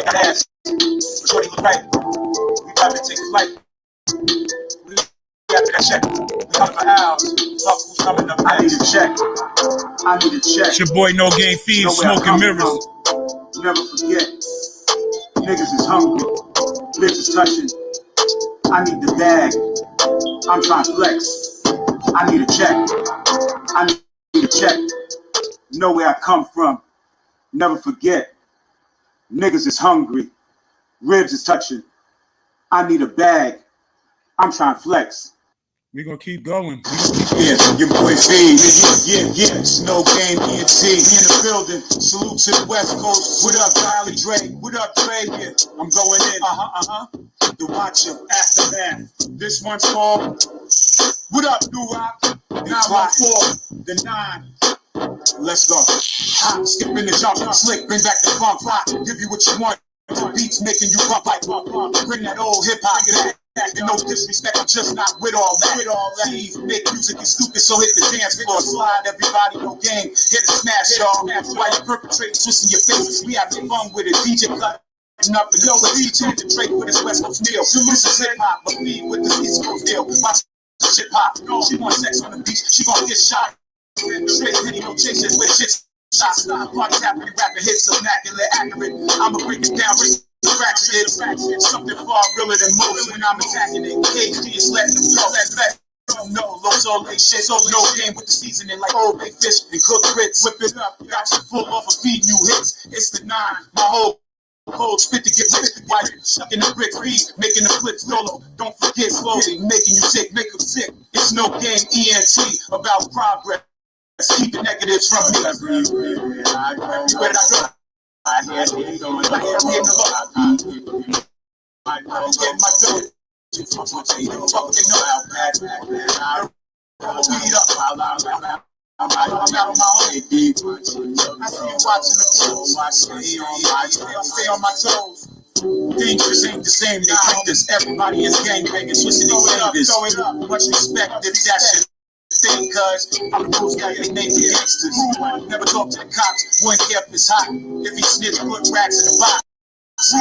ass. Shorty look right. We about to take flight. We after that check. We come for hours. Fuck who's coming up. I need a check. I need a check. It's your boy No Game Feed, Smokin Mirrors. Never forget. Niggas is hungry. Bitches touching. I need the bag. I'm trying to flex. I need a check. I need a check. Know where I come from. Never forget. Niggas is hungry. Ribs is touching. I need a bag. I'm trying to flex. We're gonna keep going. Yeah, your boy Fade. Yeah. It's No Game ENT. We in the building. Salute to the West Coast. What up, Tyler Dre? What up, Dre? Yeah, I'm going in. The Watcher, Aftermath. This one's called What Up, New Rock? 914, the 9. Let's go. Hop, skip in the jump, slick, bring back the funk, rock. Give you what you want. Beats making you pump like pump. Bring that old hip hop back. No disrespect, I'm just not with all that. Leave, make music is stupid, so hit the dance floor. Slide, everybody, no game. Hit a smash, y'all. While you perpetrate, twisting your faces, we having fun with it. DJ cut. Up and yo, DJ to trade for this West Coast meal. This is hip hop, but me with this East Coast deal. Watch shit pop. She want sex on the beach, she gon' get shot. Straight penny, no chases with shit. Shots stop, parties happening, rapping hits immaculate, accurate. I'ma break it down, fraction it. Something far realer than most when I'm attacking it. KG is letting them go. No, low soul shit. No game with the seasoning like old big fish and cooked grits. Whip it up, got you full off of feeding you hits. It's the 9, my whole cold spit to get rich. While you sucking the bricks, making the flips solo. Don't forget slowly, making you sick, make them sick. It's No Game ENT about progress. Keep the negatives from me. Where did I go? I hear it going. I hear me in the look. I get my dough. Fuck what they know. Beat up while I'm out on my own. I see you watching the clothes. I stay on my toes. Dangerous ain't the same. They think this. Everybody is gangbanging, twisting their fingers. Much respect if that shit. Cause I'm the rules guy, they name the gangsters. Never talk to the cops, wouldn't care if it's hot. If he snitch, put racks in the box.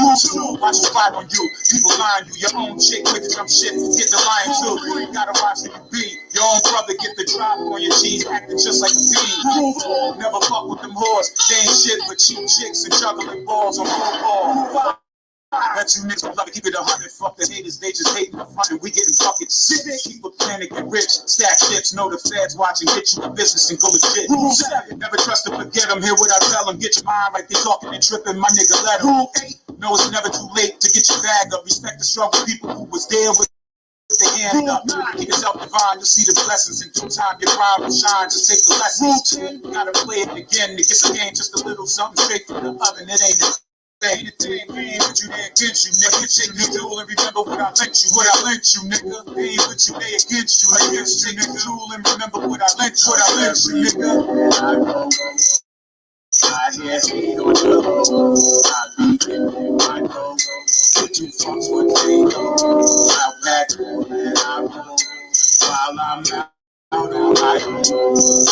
Watch the spot on you, people lying you. Your own chick with the dumb shit, get the lion too. You gotta watch who you be. Your own brother get the drop on your jeans, acting just like a fiend. Never fuck with them whores, they ain't shit but cheap chicks and juggling balls on football. Bet you niggas love to keep it 100. Fuck the haters, they just hating the front and we getting fucking sick. Keep a plan to get rich, stack chips, know the feds watching, get you in business and go legit. Never trust to forget them, hear what I tell them, get your mind right, they talking and tripping, my nigga let them. No, it's never too late to get your bag up, respect the struggle, people who was there with their hand up. Keep yourself divine, you'll see the blessings in due time, your grind will shine, just take the lessons. You gotta play it again, to get the game just a little something straight from the oven, it ain't it. Ain't it ain't with you, they against you, nigga. Take the jewel and remember what I lent you, nigga. They ain't with you, they against you, nigga. Take the jewel and remember what I lent you, nigga. I hear hate on the low. I be in my goal. Get you fucks what they know. Out back and I roll. While I'm out on my own,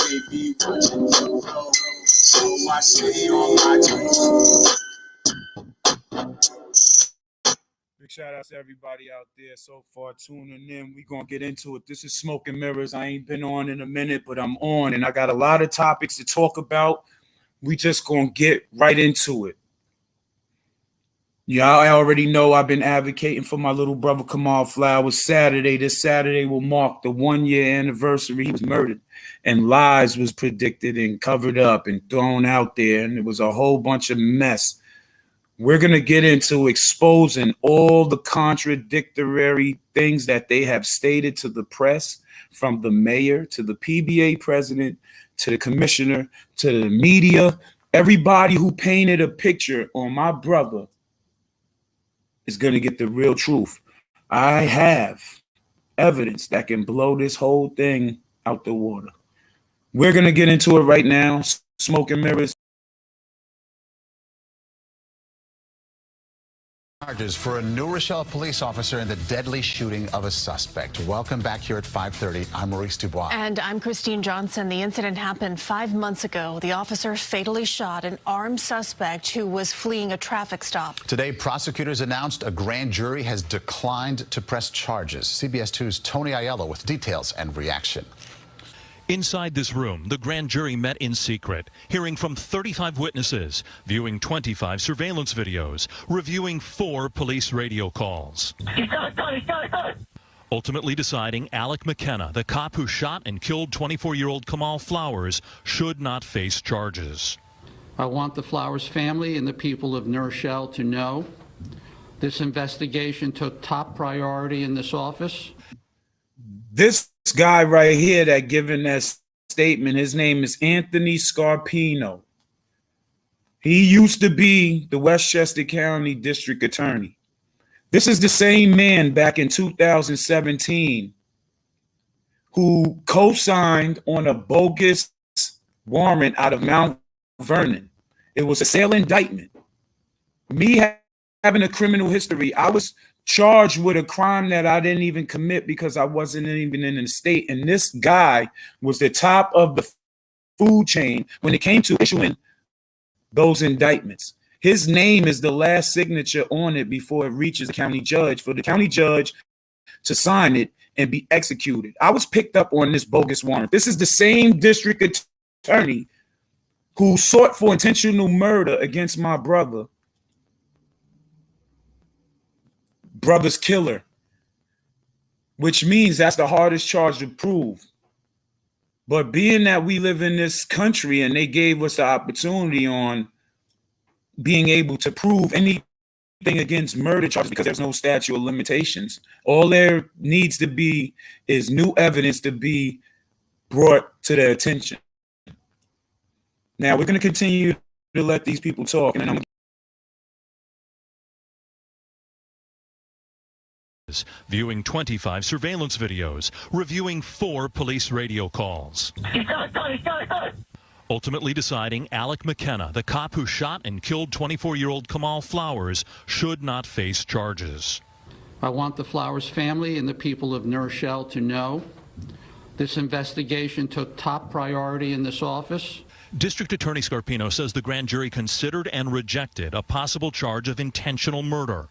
they be watching you go. So I stay on my toes. Big shout out to everybody out there so far tuning in. We're going to get into it. This is Smokin Mirrors. I ain't been on in a minute, but I'm on, and I got a lot of topics to talk about. We just going to get right into it. Y'all already know I've been advocating for my little brother Kamal Flowers. This Saturday will mark the 1-year anniversary. He was murdered, and lies was predicted and covered up and thrown out there, and it was a whole bunch of mess. We're going to get into exposing all the contradictory things that they have stated to the press, from the mayor to the PBA president to the commissioner to the media. Everybody who painted a picture on my brother is going to get the real truth. I have evidence that can blow this whole thing out the water. We're going to get into it right now. Smokin Mirrors. Charges for a New Rochelle police officer in the deadly shooting of a suspect. Welcome back here at 5:30. I'm Maurice Dubois. And I'm Christine Johnson. The incident happened 5 months ago. The officer fatally shot an armed suspect who was fleeing a traffic stop. Today, prosecutors announced a grand jury has declined to press charges. CBS 2's Tony Aiello with details and reaction. Inside this room, the grand jury met in secret, hearing from 35 witnesses, viewing 25 surveillance videos, reviewing 4 police radio calls. Ultimately deciding Alec McKenna, the cop who shot and killed 24-year-old Kamal Flowers, should not face charges. I want the Flowers family and the people of New Rochelle to know this investigation took top priority in this office. This guy right here that given that statement, his name is Anthony Scarpino. He used to be the Westchester County District Attorney. This is the same man back in 2017 who co-signed on a bogus warrant out of Mount Vernon. It was a sale indictment. Me having a criminal history, I was charged with a crime that I didn't even commit because I wasn't even in the state. And this guy was the top of the food chain when it came to issuing those indictments. His name is the last signature on it before it reaches the county judge for the county judge to sign it and be executed. I was picked up on this bogus warrant. This is the same district attorney who sought for intentional murder against my brother's killer, which means that's the hardest charge to prove. But being that we live in this country and they gave us the opportunity on being able to prove anything against murder charges because there's no statute of limitations, all there needs to be is new evidence to be brought to their attention. Now we're going to continue to let these people talk, and then I'm viewing 25 surveillance videos, reviewing 4 police radio calls. Ultimately deciding Alec McKenna, the cop who shot and killed 24-year-old Kamal Flowers, should not face charges. I want the Flowers family and the people of New Rochelle to know this investigation took top priority in this office. District Attorney Scarpino says the grand jury considered and rejected a possible charge of intentional murder.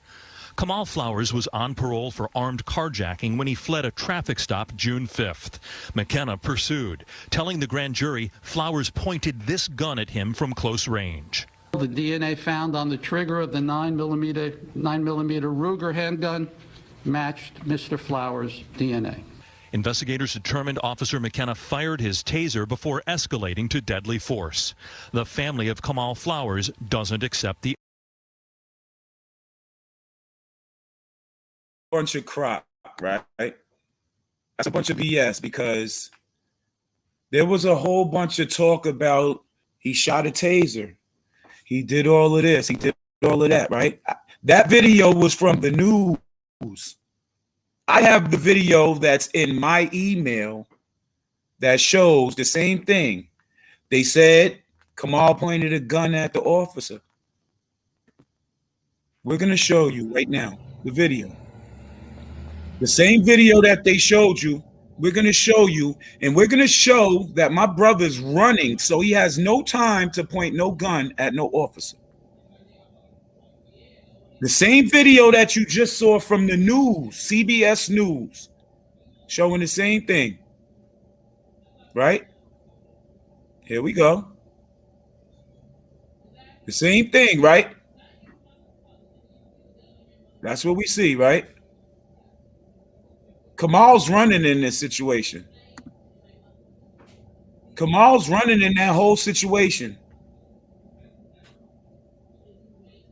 Kamal Flowers was on parole for armed carjacking when he fled a traffic stop June 5th. McKenna pursued, telling the grand jury Flowers pointed this gun at him from close range. The DNA found on the trigger of the 9mm Ruger handgun matched Mr. Flowers' DNA. Investigators determined Officer McKenna fired his taser before escalating to deadly force. The family of Kamal Flowers doesn't accept the bunch of crap, right? That's a bunch of BS because there was a whole bunch of talk about he shot a taser. He did all of this. He did all of that, right? That video was from the news. I have the video that's in my email that shows the same thing. They said Kamal pointed a gun at the officer. We're going to show you right now the video. The same video that they showed you, we're going to show you, and we're going to show that my brother's running, so he has no time to point no gun at no officer. The same video that you just saw from the news, CBS News, showing the same thing, right? Here we go. The same thing, right? That's what we see, right? Kamal's running in this situation. Kamal's running in that whole situation.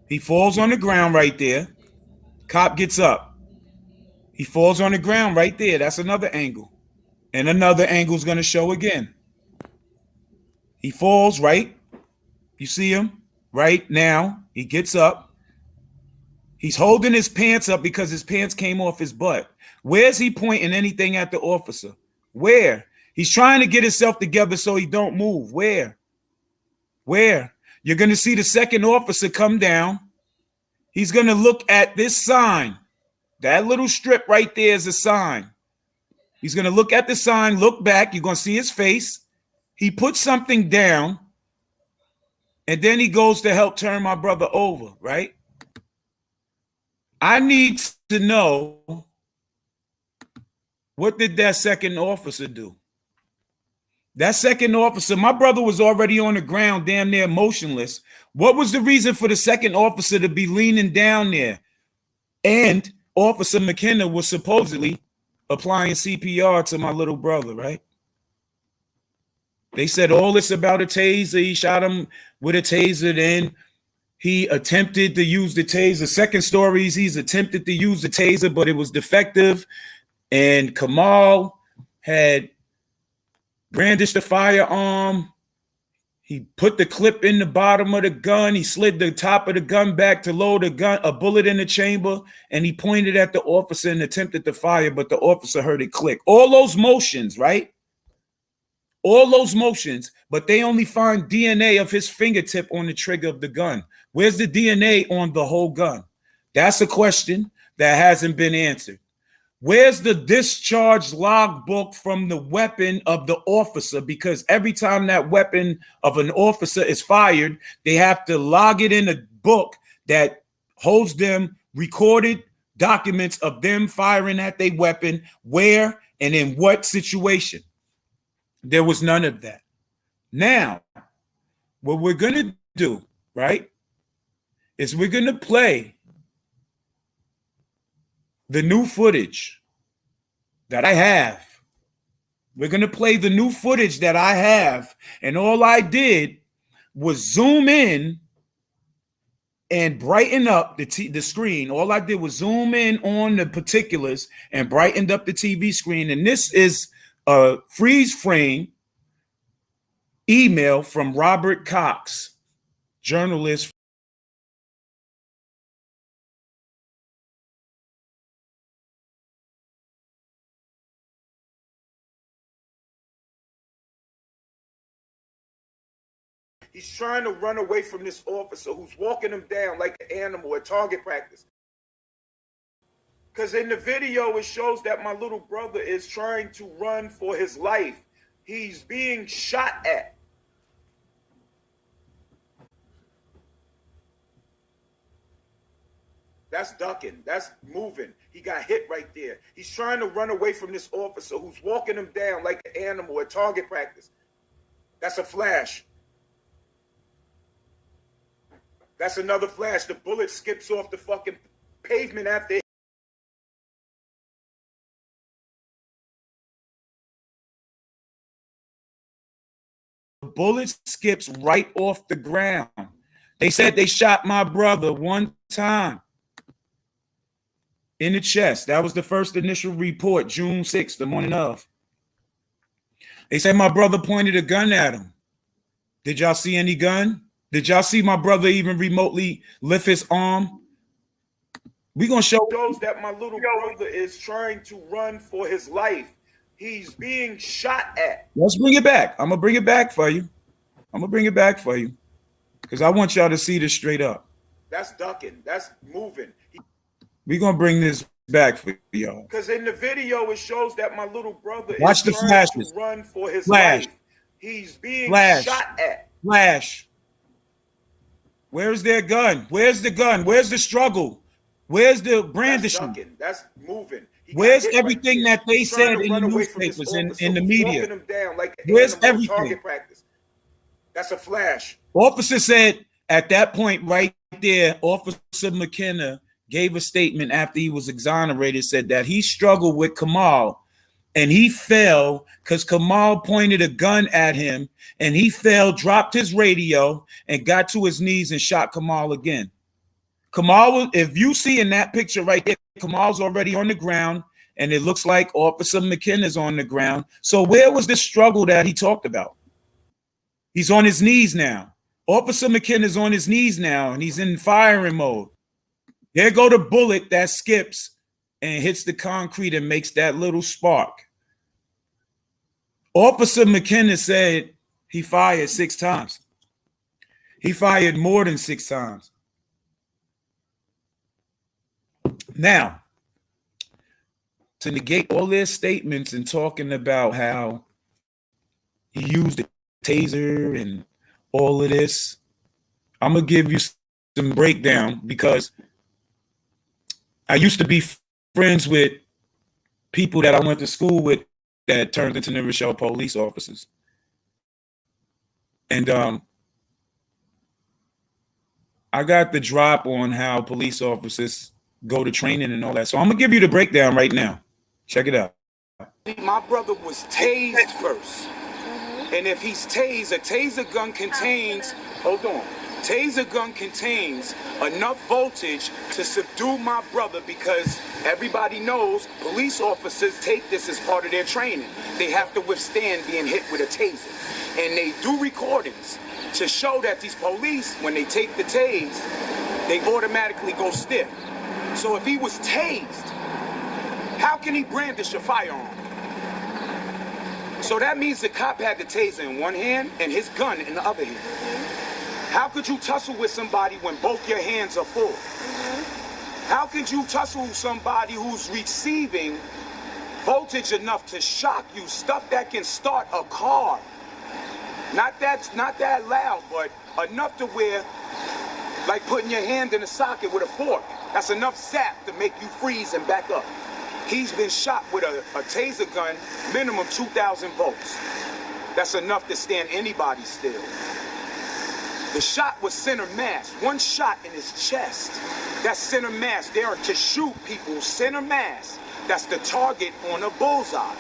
He falls on the ground right there. Cop gets up. He falls on the ground right there. That's another angle. And another angle is going to show again. He falls right. You see him right now. He gets up. He's holding his pants up because his pants came off his butt. Where's he pointing anything at the officer? Where? He's trying to get himself together so he don't move. Where? You're going to see the second officer come down. He's going to look at this sign. That little strip right there is a sign. He's going to look at the sign, look back. You're going to see his face. He puts something down, and then he goes to help turn my brother over, right? I need to know, what did that second officer do? That second officer, my brother was already on the ground, damn near motionless. What was the reason for the second officer to be leaning down there? And Officer McKenna was supposedly applying CPR to my little brother, right? They said all this about a taser. He shot him with a taser. Then he attempted to use the taser. Second story is he's attempted to use the taser, but it was defective. And Kamal had brandished a firearm. He put the clip in the bottom of the gun. He slid the top of the gun back to load a bullet in the chamber, and he pointed at the officer and attempted to fire, but the officer heard it click. All those motions, right? All those motions, but they only find DNA of his fingertip on the trigger of the gun. Where's the DNA on the whole gun? That's a question that hasn't been answered. Where's the discharge logbook from the weapon of the officer? Because every time that weapon of an officer is fired, they have to log it in a book that holds them recorded documents of them firing at their weapon, where and in what situation. There was none of that. Now, what we're going to do, right, is we're going to play the new footage that I have. We're going to play the new footage that I have. And all I did was zoom in and brighten up the screen. All I did was zoom in on the particulars and brightened up the TV screen. And this is a freeze frame email from Robert Cox, journalist. He's trying to run away from this officer who's walking him down like an animal at target practice. Because in the video, it shows that my little brother is trying to run for his life. He's being shot at. That's ducking. That's moving. He got hit right there. He's trying to run away from this officer who's walking him down like an animal at target practice. That's a flash. That's another flash. The bullet skips off the fucking pavement after. The bullet skips right off the ground. They said they shot my brother one time in the chest. That was the first initial report, June 6th, the morning of. They said my brother pointed a gun at him. Did y'all see any gun? Did y'all see my brother even remotely lift his arm? We're going to show those that my little brother is trying to run for his life. He's being shot at. Let's bring it back. I'm going to bring it back for you. Because I want y'all to see this straight up. That's ducking. That's moving. We're going to bring this back for y'all. Because in the video, it shows that my little brother is trying to run for his life. He's being shot at. Flash. Where's their gun? Where's the gun? Where's the struggle? Where's the brandishing? That's moving. Where's everything that they said in the newspapers, in the media? Where's everything? That's a flash. Officer said at that point right there, Officer McKenna gave a statement after he was exonerated, said that he struggled with Kamal and he fell because Kamal pointed a gun at him and he fell, dropped his radio and got to his knees and shot Kamal again. Kamal, if you see in that picture right there, Kamal's already on the ground and it looks like Officer McKenna's on the ground. So where was the struggle that he talked about? He's on his knees now. Officer McKenna's on his knees now and he's in firing mode. There go the bullet that skips and hits the concrete and makes that little spark. Officer McKenna said he fired 6 times. He fired more than 6 times. Now, to negate all their statements and talking about how he used a taser and all of this, I'm going to give you some breakdown because I used to be friends with people that I went to school with that turned into New Rochelle police officers. And I got the drop on how police officers go to training and all that. So I'm going to give you the breakdown right now. Check it out. My brother was tased first. And if he's tased, a taser gun contains, hold on, taser gun contains enough voltage to subdue my brother because everybody knows police officers take this as part of their training. They have to withstand being hit with a taser. And they do recordings to show that these police, when they take the tase, they automatically go stiff. So if he was tased, how can he brandish a firearm? So that means the cop had the taser in one hand and his gun in the other hand. How could you tussle with somebody when both your hands are full? How could you tussle with somebody who's receiving voltage enough to shock you, stuff that can start a car? Not that loud, but enough to where, like putting your hand in a socket with a fork. That's enough sap to make you freeze and back up. He's been shot with a taser gun, minimum 2,000 volts. That's enough to stand anybody still. The shot was center mass, one shot in his chest. That's center mass. They are to shoot people center mass. That's the target on a bullseye.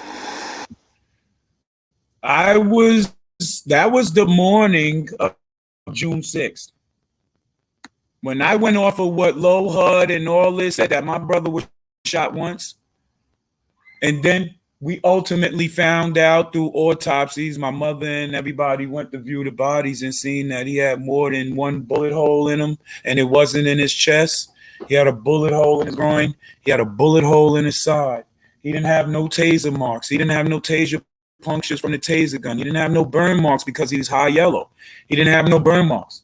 That was the morning of June 6th. When I went off of what Low HUD and all this said that my brother was shot once. And then we ultimately found out through autopsies, my mother and everybody went to view the bodies and seen that he had more than one bullet hole in him, and it wasn't in his chest. He had a bullet hole in his groin. He had a bullet hole in his side. He didn't have no taser marks. He didn't have no taser punctures from the taser gun. He didn't have no burn marks because he was high yellow. He didn't have no burn marks.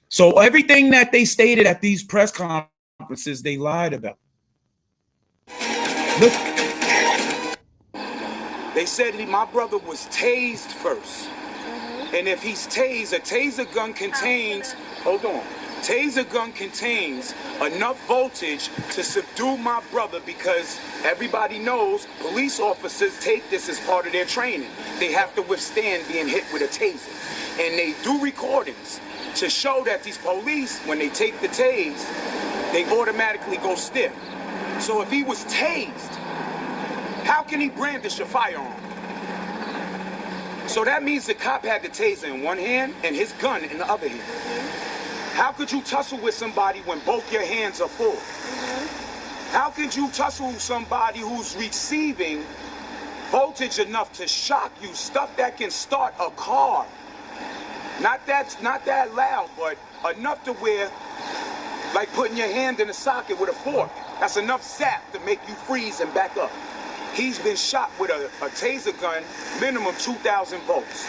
So everything that they stated at these press conferences, they lied about. Look. They said my brother was tased first. And if he's tased, a taser gun contains, hold on, taser gun contains enough voltage to subdue my brother because everybody knows police officers take this as part of their training. They have to withstand being hit with a taser. And they do recordings to show that these police, when they take the tase, they automatically go stiff. So if he was tased, how can he brandish a firearm? So that means the cop had the taser in one hand and his gun in the other hand. How could you tussle with somebody when both your hands are full? How could you tussle with somebody who's receiving voltage enough to shock you, stuff that can start a car? Not that loud, but enough to where, like putting your hand in a socket with a fork. That's enough sap to make you freeze and back up. He's been shot with a taser gun, minimum 2,000 volts.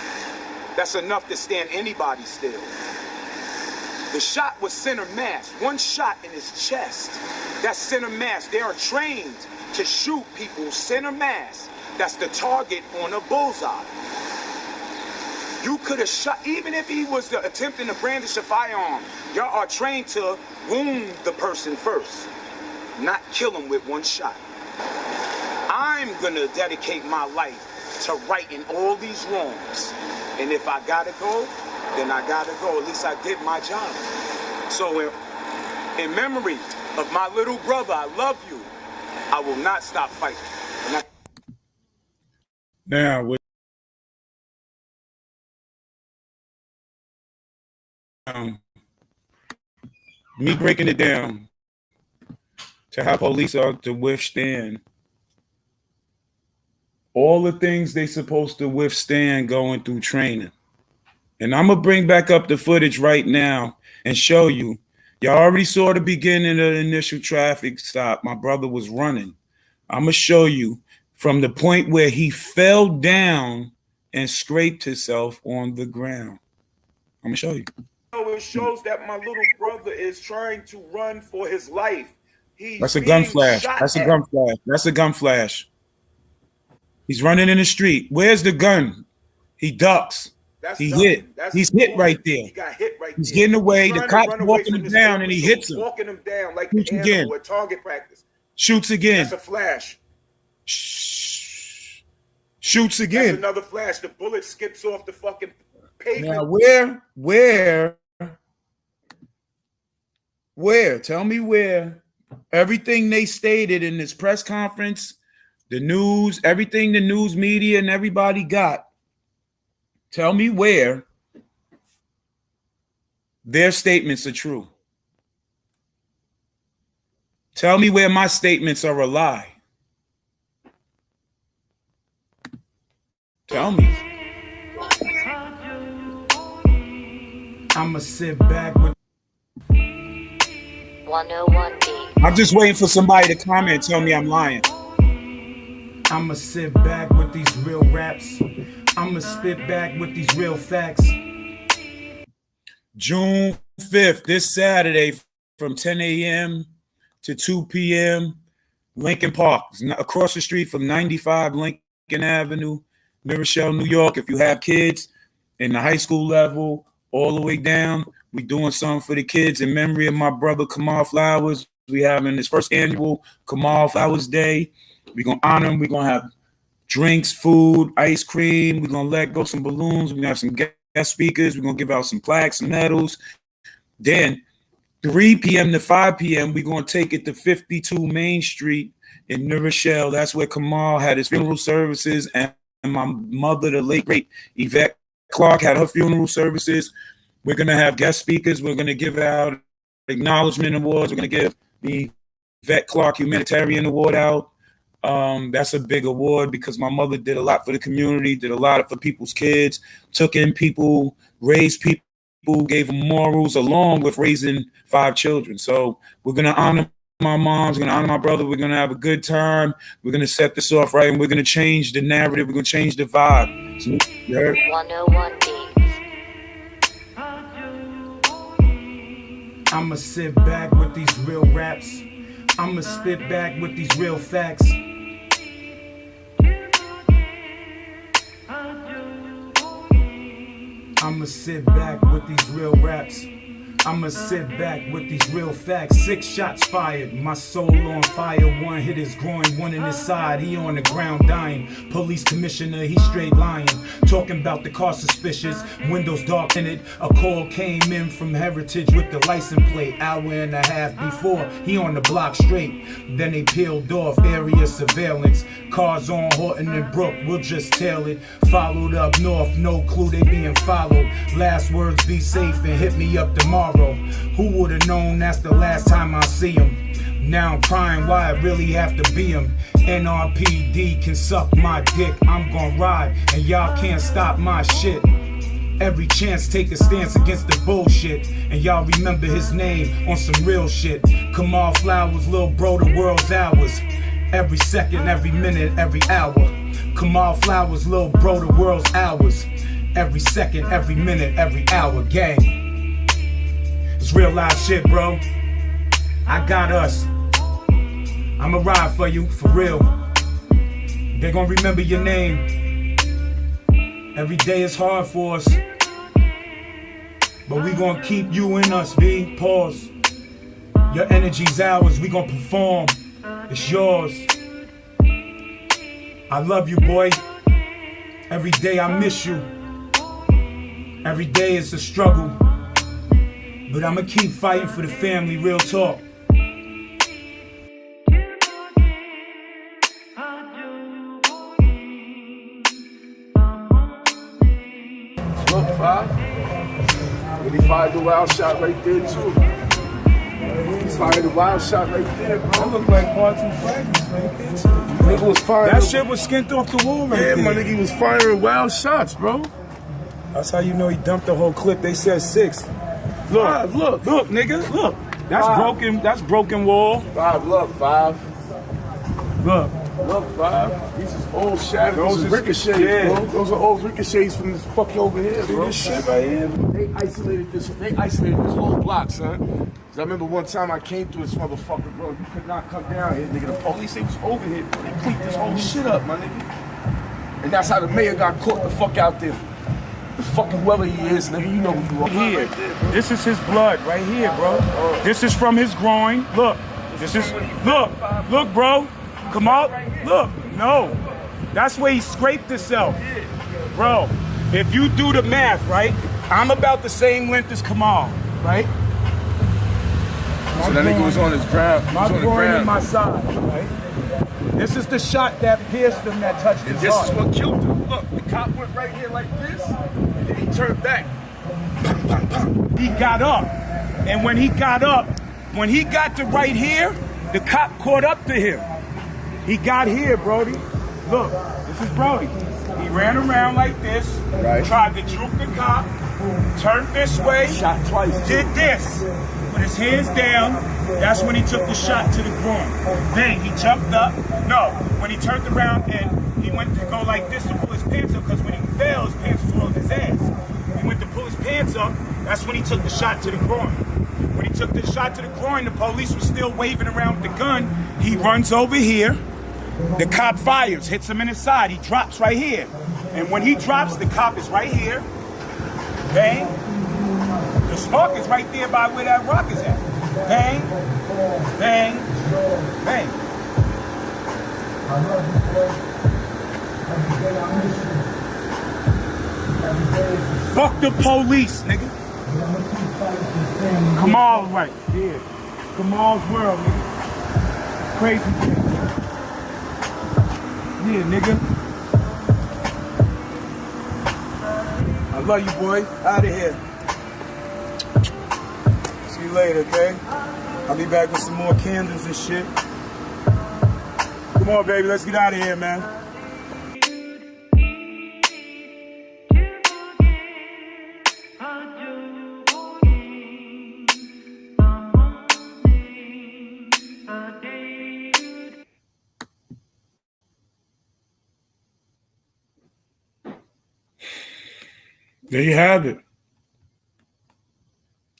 That's enough to stand anybody still. The shot was center mass, one shot in his chest. That's center mass. They are trained to shoot people center mass. That's the target on a bullseye. You could have shot, even if he was attempting to brandish a firearm, y'all are trained to wound the person first, not kill him with one shot. I'm gonna dedicate my life to righting all these wrongs. And if I gotta go, then I gotta go. At least I did my job. So in memory of my little brother, I love you. I will not stop fighting. Now, with me breaking it down to how police are to withstand all the things they supposed to withstand going through training. And I'm going to bring back up the footage right now and show you. Y'all already saw the beginning of the initial traffic stop. My brother was running. I'm going to show you from the point where he fell down and scraped himself on the ground. I'm going to show you. It shows that my little brother is trying to run for his life. That's a gun flash. That's a gun flash. That's a gun flash. He's running in the street. Where's the gun? He ducks. He hit. He's hit right there. He got hit right there. He's getting away. The cop's walking him down, and he hits him. Walking him down like Shoots the animal at target practice. Shoots again. That's a flash. Shoots again. That's another flash. The bullet skips off the fucking pavement. Now, where? Tell me where. Everything they stated in this press conference, the news, everything the news media and everybody got. Tell me where their statements are true. Tell me where my statements are a lie. Tell me. I'ma sit back with 101D. I'm just waiting for somebody to comment and tell me I'm lying. I'ma sit back with these real raps. I'ma spit back with these real facts. June 5th, this Saturday from 10 a.m. to 2 p.m. Lincoln Park, across the street from 95 Lincoln Avenue, New Rochelle, New York. If you have kids in the high school level all the way down, we doing something for the kids in memory of my brother Kamal Flowers. We having his first annual Kamal Flowers Day. We're going to honor him. We're going to have drinks, food, ice cream. We're going to let go some balloons. We're going to have some guest speakers. We're going to give out some plaques and medals. Then 3 p.m. to 5 p.m., we're going to take it to 52 Main Street in New Rochelle. That's where Kamal had his funeral services, and my mother, the late, great Yvette Clark, had her funeral services. We're going to have guest speakers. We're going to give out acknowledgement awards. We're going to give the Yvette Clark Humanitarian Award out. That's a big award because my mother did a lot for the community, did a lot for people's kids, took in people, raised people, gave them morals along with raising 5 children. So we're going to honor my moms, we're going to honor my brother. We're going to have a good time. We're going to set this off right, and we're going to change the narrative. We're going to change the vibe. So, you heard? 101D. I'ma sit back with these real raps. I'ma spit back with these real facts. I'ma sit back with these real raps. I'ma sit back with these real facts. 6 shots fired, my soul on fire. 1 hit his groin, 1 in his side. He on the ground dying. Police commissioner, he straight lying. Talking about the car suspicious, windows dark in it. A call came in from Heritage with the license plate. Hour and a half before, he on the block straight. Then they peeled off, area surveillance. Cars on Horton and Brook, we'll just tail it. Followed up north, no clue they being followed. Last words, be safe and hit me up tomorrow. Who would have known that's the last time I see him? Now I'm crying why I really have to be him. NRPD can suck my dick, I'm gon' ride, and y'all can't stop my shit. Every chance take a stance against the bullshit, and y'all remember his name on some real shit. Kamal Flowers, little bro, the world's ours. Every second, every minute, every hour. Kamal Flowers, little bro, the world's ours. Every second, every minute, every hour, gang. It's real life shit, bro. I got us. I'ma ride for you, for real. They gon' remember your name. Every day is hard for us, but we gon' keep you in us, B. Pause. Your energy's ours, we gon' perform. It's yours. I love you, boy. Every day I miss you. Every day it's a struggle, but I'ma keep fighting for the family, real talk. Look, 5. But he fired the wild shot right there, too. He fired the wild shot right there, bro. That looked like part 2 fragments right there, too. Nigga was firing. That shit was skinned off the wall right there. Yeah, my nigga, he was firing wild shots, bro. That's how you know he dumped the whole clip. They said 6. Look, 5, look, nigga, look. That's 5. broken. That's broken wall. 5, look, 5. Look. Look, 5. These is old shatters. Those Those are ricochets, yeah. bro. Those are old ricochets from this fuck over here, bro. This shit right here. They isolated this whole block, son. I remember one time I came through this motherfucker, bro. You could not come down here, nigga. The police, they was over here. They cleaned this whole shit up, my nigga. And that's how the mayor got caught the fuck out there. The fucking whoever he is, nigga, you know who you are. Here, this is his blood right here, bro. This is from his groin. Look, this is, look, bro. Come out, look, no. That's where he scraped himself. Bro, if you do the math, right? I'm about the same length as Kamal, right? So that nigga was on his ground. My groin and my side, right? This is the shot that pierced him, that touched his This heart. is what killed him. Look, the cop went right here like this, and then he turned back. He got up, and when he got up, when he got to right here, the cop caught up to him. He got here, Brody. Look, this is Brody. He ran around like this, Right. tried to juke the cop, turned this way, Shot twice. did this. With his hands down, that's when he took the shot to the groin. Then he jumped up. No, when he turned around and he went to go like this to pull his pants up, because when he fell, his pants flew off his ass. He went to pull his pants up, that's when he took the shot to the groin. When he took the shot to the groin, the police was still waving around with the gun. He runs over here. The cop fires, hits him in his side. He drops right here. And when he drops, the cop is right here. Bang. The spark is right there by where that rock is at. Bang, bang, bang. Fuck the police, nigga. Kamal right, yeah. Kamal's world, nigga. Crazy shit. Yeah, nigga. I love you, boy. Out of here. See you later, okay? I'll be back with some more candles and shit. Come on, baby. Let's get out of here, man. There you have it.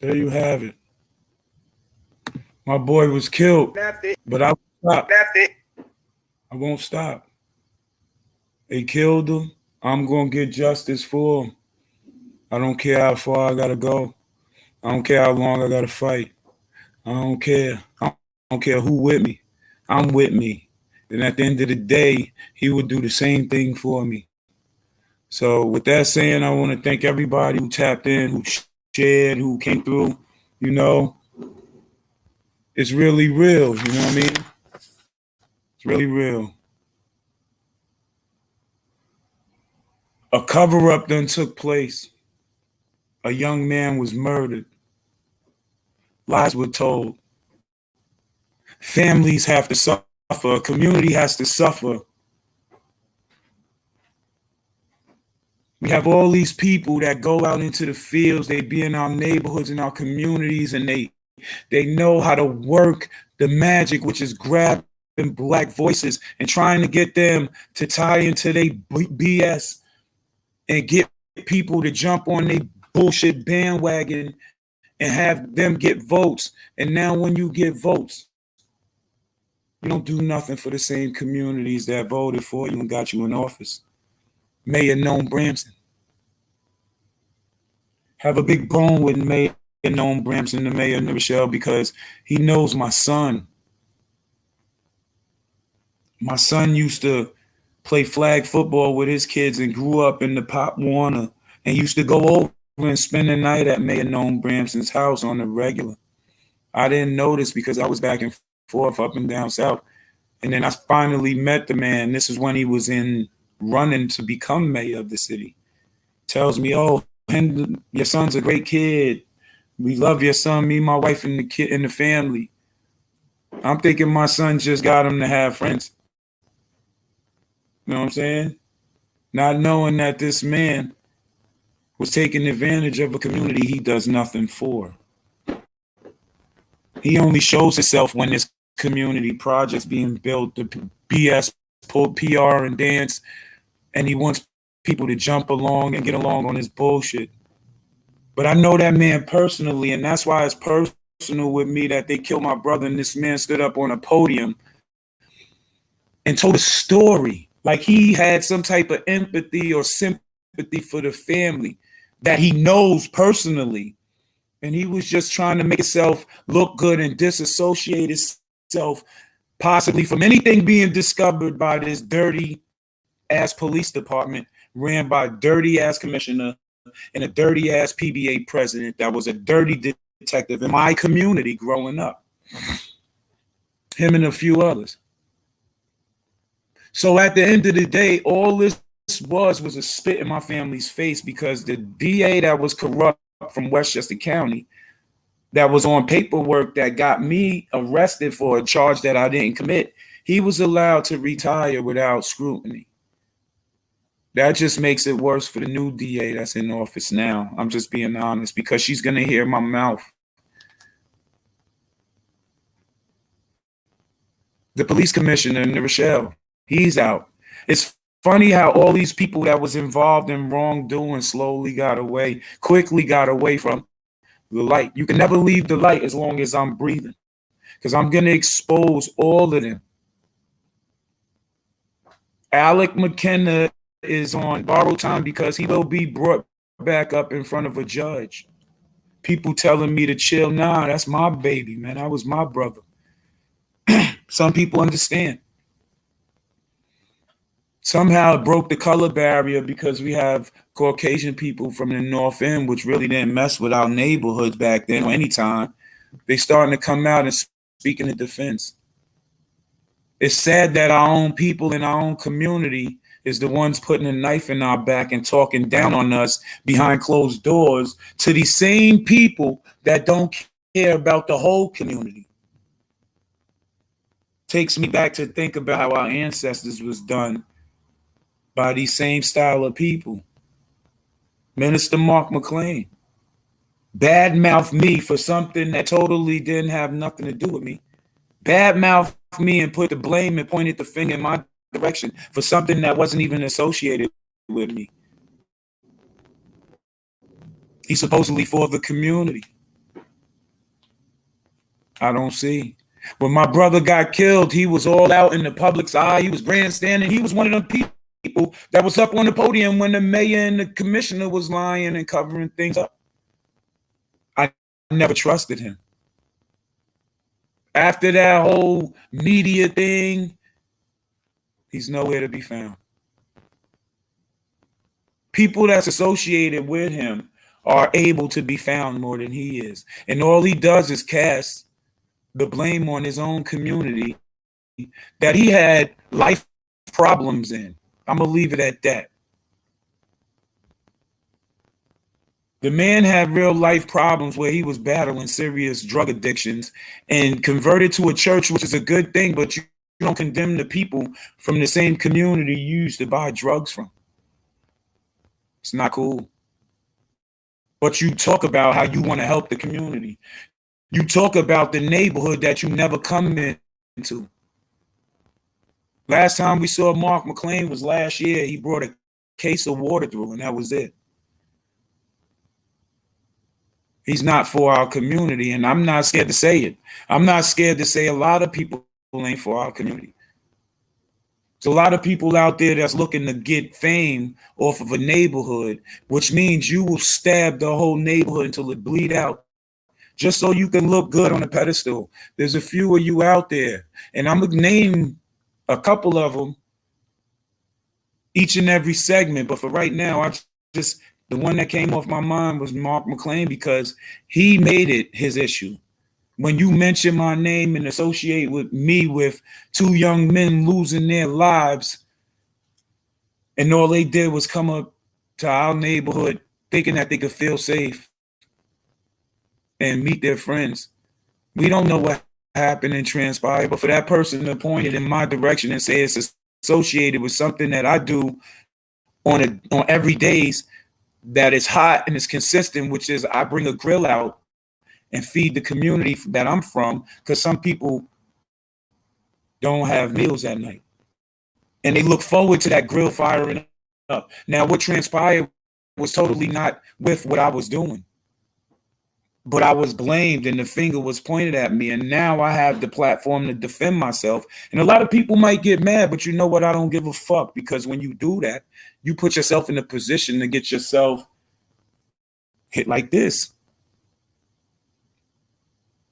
There you have it. My boy was killed, but I won't stop. I won't stop. They killed him. I'm going to get justice for him. I don't care how far I got to go. I don't care how long I got to fight. I don't care. I don't care who with me. I'm with me. And at the end of the day, he would do the same thing for me. So with that saying, I want to thank everybody who tapped in, who shared, who came through. You know, it's really real. You know what I mean? It's really real. A cover-up then took place. A young man was murdered. Lies were told. Families have to suffer. A community has to suffer. We have all these people that go out into the fields. They be in our neighborhoods, in our communities, and they know how to work the magic, which is grabbing Black voices and trying to get them to tie into their BS and get people to jump on their bullshit bandwagon and have them get votes. And now when you get votes, you don't do nothing for the same communities that voted for you and got you in office. Mayor Noam Bramson. Have a big bone with Mayor Noam Bramson, the mayor of New Rochelle, because he knows my son. My son used to play flag football with his kids and grew up in the Pop Warner and used to go over and spend the night at Mayor Noam Bramson's house on the regular. I didn't notice because I was back and forth up and down south. And then I finally met the man. This is when he was running to become mayor of the city. Tells me, oh, your son's a great kid. We love your son, me, my wife, and the kid and the family. I'm thinking my son just got him to have friends. You know what I'm saying? Not knowing that this man was taking advantage of a community he does nothing for. He only shows himself when there's community projects being built, the BS, pull PR and dance, and he wants people to jump along and get along on his bullshit. But I know that man personally, and that's why it's personal personal with me that they killed my brother, and this man stood up on a podium and told a story like he had some type of empathy or sympathy for the family that he knows personally. And he was just trying to make himself look good and disassociate himself possibly from anything being discovered by this dirty ass police department ran by a dirty ass commissioner and a dirty ass PBA president that was a dirty detective in my community growing up. Him and a few others. So at the end of the day, all this was a spit in my family's face because the DA that was corrupt from Westchester County, that was on paperwork that got me arrested for a charge that I didn't commit, he was allowed to retire without scrutiny. That just makes it worse for the new DA that's in office now. I'm just being honest because she's going to hear my mouth. The police commissioner in New Rochelle, he's out. It's funny how all these people that was involved in wrongdoing quickly got away from the light. You can never leave the light as long as I'm breathing because I'm going to expose all of them. Alec McKenna is on borrowed time because he will be brought back up in front of a judge. People telling me to chill. Nah, that's my baby, man. That was my brother. Some people understand. Somehow it broke the color barrier because we have Caucasian people from the North End, which really didn't mess with our neighborhoods back then or any time. They starting to come out and speak in the defense. It's sad that our own people in our own community is the ones putting a knife in our back and talking down on us behind closed doors to these same people that don't care about the whole community. Takes me back to think about how our ancestors was done by these same style of people. Minister Mark McLean badmouthed me for something that totally didn't have nothing to do with me. Badmouthed me and put the blame and pointed the finger in my direction for something that wasn't even associated with me. He's supposedly for the community. I don't see. When my brother got killed, he was all out in the public's eye. He was grandstanding. He was one of them people that was up on the podium when the mayor and the commissioner was lying and covering things up. I never trusted him. After that whole media thing, he's nowhere to be found. People that's associated with him are able to be found more than he is. And all he does is cast the blame on his own community that he had life problems in. I'm going to leave it at that. The man had real life problems where he was battling serious drug addictions and converted to a church, which is a good thing, but you don't condemn the people from the same community you used to buy drugs from. It's not cool. But you talk about how you want to help the community. You talk about the neighborhood that you never come into. Last time we saw Mark McLean was last year. He brought a case of water through, and that was it. He's not for our community, and I'm not scared to say it. I'm not scared to say a lot of people ain't for our community. There's a lot of people out there that's looking to get fame off of a neighborhood, which means you will stab the whole neighborhood until it bleed out, just so you can look good on a pedestal. There's a few of you out there, and I'm going to name a couple of them each and every segment, but for right now, the one that came off my mind was Mark McLean because he made it his issue. When you mention my name and associate with me with two young men losing their lives, and all they did was come up to our neighborhood thinking that they could feel safe and meet their friends. We don't know what happened and transpired, but for that person to point it in my direction and say it's associated with something that I do on every days that is hot and is consistent, which is I bring a grill out and feed the community that I'm from, because some people don't have meals at night. And they look forward to that grill firing up. Now, what transpired was totally not with what I was doing. but I was blamed and the finger was pointed at me. And now I have the platform to defend myself. And a lot of people might get mad, but you know what? I don't give a fuck, because when you do that, you put yourself in a position to get yourself hit like this.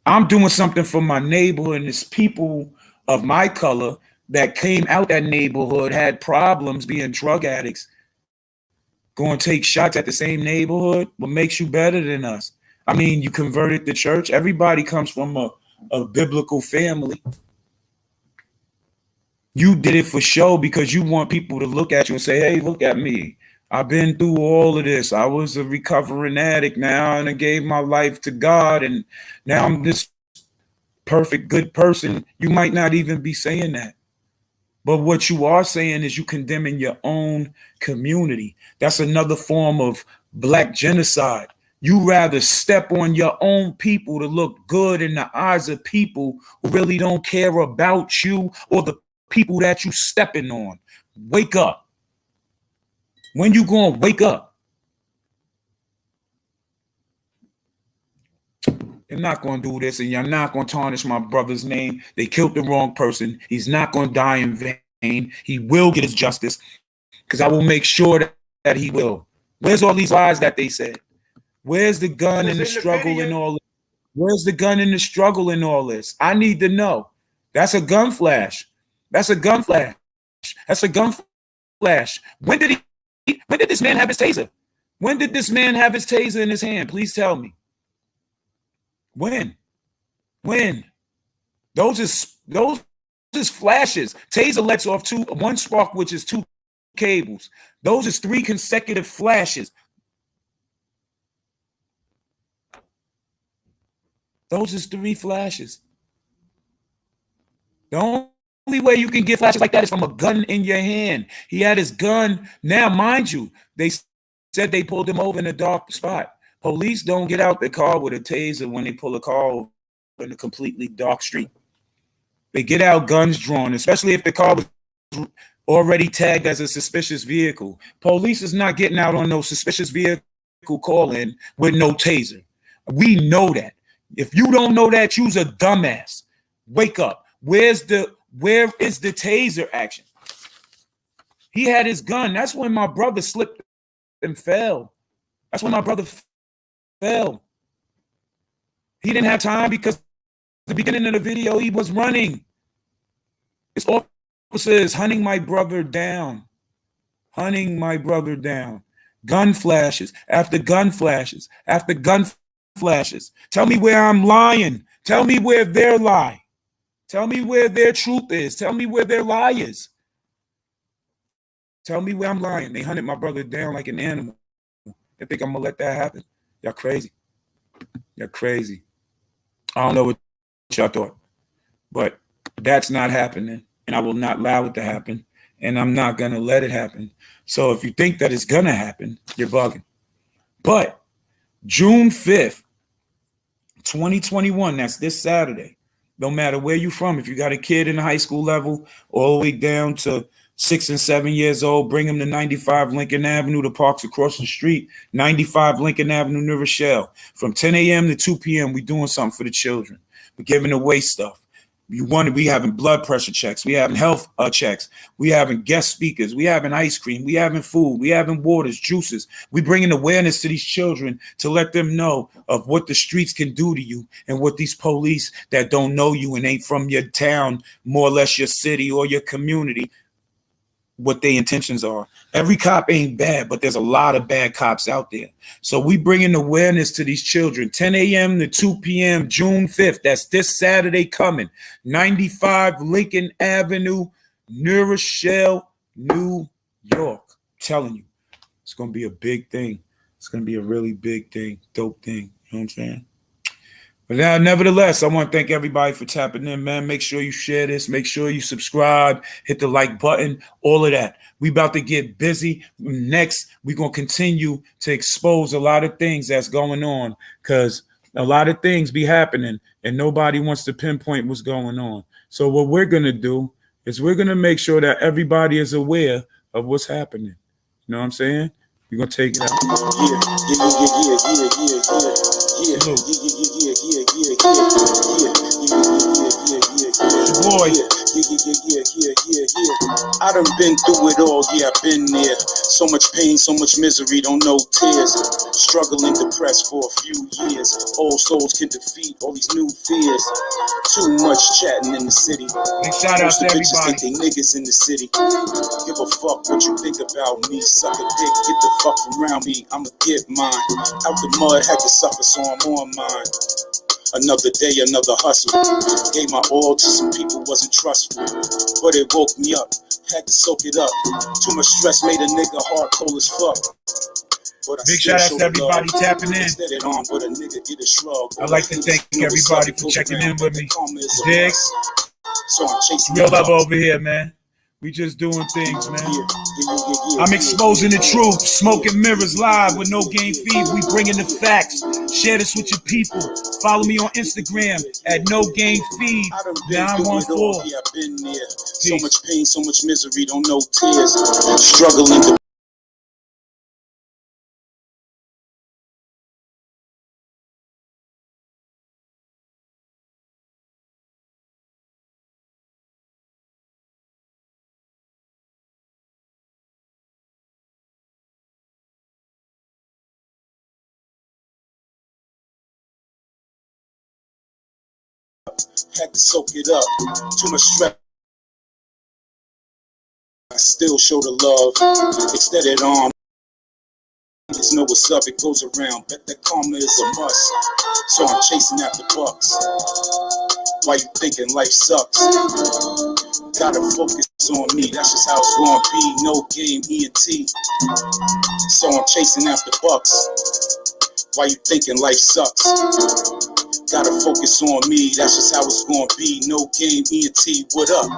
I'm doing something for my neighborhood, and it's people of my color that came out that neighborhood, had problems being drug addicts, going to take shots at the same neighborhood. What makes you better than us? I mean, you converted the church. Everybody comes from a biblical family. You did it for show because you want people to look at you and say, hey, look at me. I've been through all of this. I was a recovering addict now, and I gave my life to God, and now I'm this perfect, good person. You might not even be saying that. But what you are saying is you condemning your own community. That's another form of black genocide. You rather step on your own people to look good in the eyes of people who really don't care about you or the people that you stepping on. Wake up. When you gonna wake up? You're not gonna do this, and you're not gonna tarnish my brother's name. They killed the wrong person. He's not gonna die in vain. He will get his justice, because I will make sure that he will. Where's all these lies that they said? Where's the gun and the struggle and all this? Where's the gun and the struggle and all this? I need to know. That's a gun flash. That's a gun flash. That's a gun flash. When did this man have his taser? When did this man have his taser in his hand? Please tell me. When? Those is flashes. Taser lets off one spark, which is 2 cables. Those is 3 consecutive flashes. Those is 3 flashes. The only way you can get flashes like that is from a gun in your hand. He had his gun. Now, mind you, they said they pulled him over in a dark spot. Police don't get out the car with a taser when they pull a car over in a completely dark street. They get out guns drawn, especially if the car was already tagged as a suspicious vehicle. Police is not getting out on no suspicious vehicle call-in with no taser. We know that. If you don't know that, you's a dumbass. Wake up. Where is the taser action? He had his gun. That's when my brother slipped and fell. That's when my brother fell. He didn't have time because at the beginning of the video, he was running. His officers hunting my brother down. Hunting my brother down. Gun flashes after gun flashes after gun flashes. Tell me where I'm lying. Tell me where their lie. Tell me where their truth is. Tell me where their lie is. Tell me where I'm lying. They hunted my brother down like an animal. They think I'm going to let that happen. Y'all crazy. You're crazy. I don't know what y'all thought, but that's not happening, and I will not allow it to happen, and I'm not going to let it happen. So if you think that it's going to happen, you're bugging. But June 5th, 2021, that's this Saturday, no matter where you're from, if you got a kid in the high school level all the way down to 6 and 7 years old, bring them to 95 Lincoln Avenue, the parks across the street, 95 Lincoln Avenue, New Rochelle. From 10 a.m. to 2 p.m., we're doing something for the children. We're giving away stuff. We having blood pressure checks. We having health checks. We having guest speakers. We having ice cream. We having food. We having waters, juices. We bringing awareness to these children to let them know of what the streets can do to you and what these police that don't know you and ain't from your town, more or less your city or your community, what their intentions are. Every cop ain't bad, but there's a lot of bad cops out there. So we bringing awareness to these children. 10 a.m. to 2 p.m. June 5th. That's this Saturday coming. 95 Lincoln Avenue, New Rochelle, New York. I'm telling you, it's going to be a big thing. It's going to be a really big thing, dope thing. You know what I'm saying? But now, nevertheless, I want to thank everybody for tapping in, man. Make sure you share this. Make sure you subscribe. Hit the like button. All of that. We about to get busy. Next, we're going to continue to expose a lot of things that's going on because a lot of things be happening and nobody wants to pinpoint what's going on. So what we're going to do is we're going to make sure that everybody is aware of what's happening. You know what I'm saying? We're going to take it out. Yeah. Boy. I done been through it all, yeah, I've been there. So much pain, so much misery, don't know tears. Struggling, depressed for a few years. Old souls can defeat all these new fears. Too much chatting in the city. Big shout out Most to of the bitches everybody. think they niggas in the city. Give a fuck what you think about me. Suck a dick, get the fuck from around me. I'ma get mine. Out the mud, had to suffer, so I'm on mine. Another day, another hustle. Gave my all to some people, wasn't trustful. But it woke me up, had to soak it up. Too much stress made a nigga heart cold as fuck. But Big shout out to everybody tapping in. I'd like to thank everybody for checking in with me. Dig? So I'm chasing Real love over here, man. We just doing things, man. I'm exposing the truth. Smokin Mirrors live with no game feed. We bringing the facts. Share this with your people. Follow me on Instagram at no game feed 914. Yeah, I've been there. So much pain, so much misery, don't know tears. Struggling to had to soak it up. Too much stress. I still show the love. Extended arm. Just know what's up, it goes around. Bet that karma is a must. So I'm chasing after bucks. Why you thinking life sucks? Gotta focus on me, that's just how it's gonna be. No game, E&T. So I'm chasing after bucks. Why you thinking life sucks? Gotta focus on me, that's just how it's gonna be. No game, E&T, what up?